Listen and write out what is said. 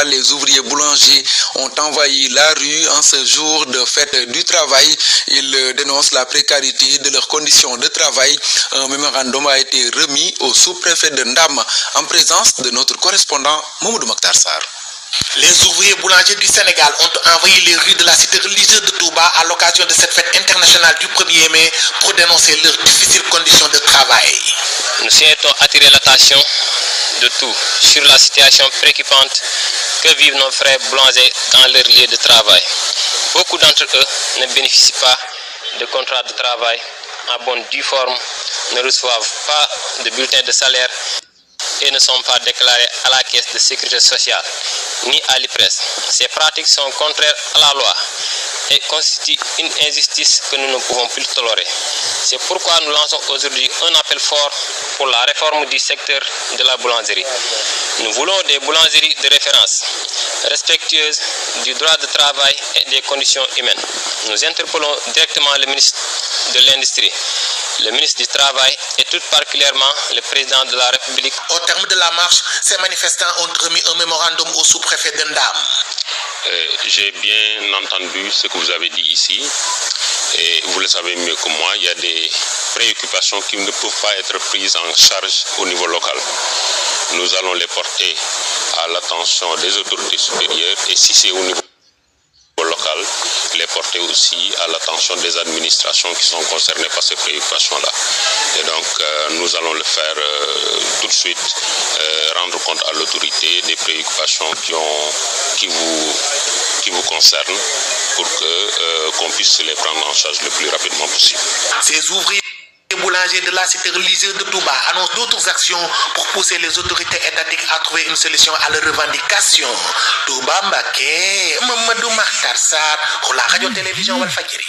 Touba, les ouvriers boulangers ont envahi la rue en ce jour de fête du travail. Ils dénoncent la précarité de leurs conditions de travail. Un mémorandum a été remis au sous-préfet de Ndam en présence de notre correspondant Mamoudou Mokhtar Sarr. Les ouvriers boulangers du Sénégal ont envahi les rues de la cité religieuse de Touba à l'occasion de cette fête internationale du 1er mai pour dénoncer leurs difficiles conditions de travail. Nous souhaitons attirer l'attention de tous sur la situation préoccupante que vivent nos frères boulangers dans leur lieu de travail. Beaucoup d'entre eux ne bénéficient pas de contrats de travail en bonne due forme, ne reçoivent pas de bulletin de salaire et ne sont pas déclarés à la caisse de sécurité sociale ni à l'IPRES. Ces pratiques sont contraires à la loi et constituent une injustice que nous ne pouvons plus tolérer. C'est pourquoi nous lançons aujourd'hui un appel fort pour la réforme du secteur de la boulangerie. Nous voulons des boulangeries de référence, respectueuses du droit de travail et des conditions humaines. Nous interpellons directement le ministre de l'Industrie, le ministre du Travail et tout particulièrement le président de la République. Au terme de la marche, ces manifestants ont remis un mémorandum au sous-préfet de Ndam. J'ai bien entendu ce que vous avez dit ici et vous le savez mieux que moi, il y a des préoccupations qui ne peuvent pas être prises en charge au niveau local. Nous allons les porter à l'attention des autorités supérieures et si c'est au niveau local, les porter aussi à l'attention des administrations qui sont concernées par ces préoccupations-là. Et donc, nous allons le faire tout de suite, rendre compte à l'autorité des préoccupations qui vous concernent pour qu'on puisse les prendre en charge le plus rapidement possible. Ces ouvriers boulangers de la cité religieuse de Touba annoncent d'autres actions pour pousser les autorités étatiques à trouver une solution à leurs revendications. Touba Mbacké, Mamadou Mokhtar Sarr pour la radio-télévision Walfadjri.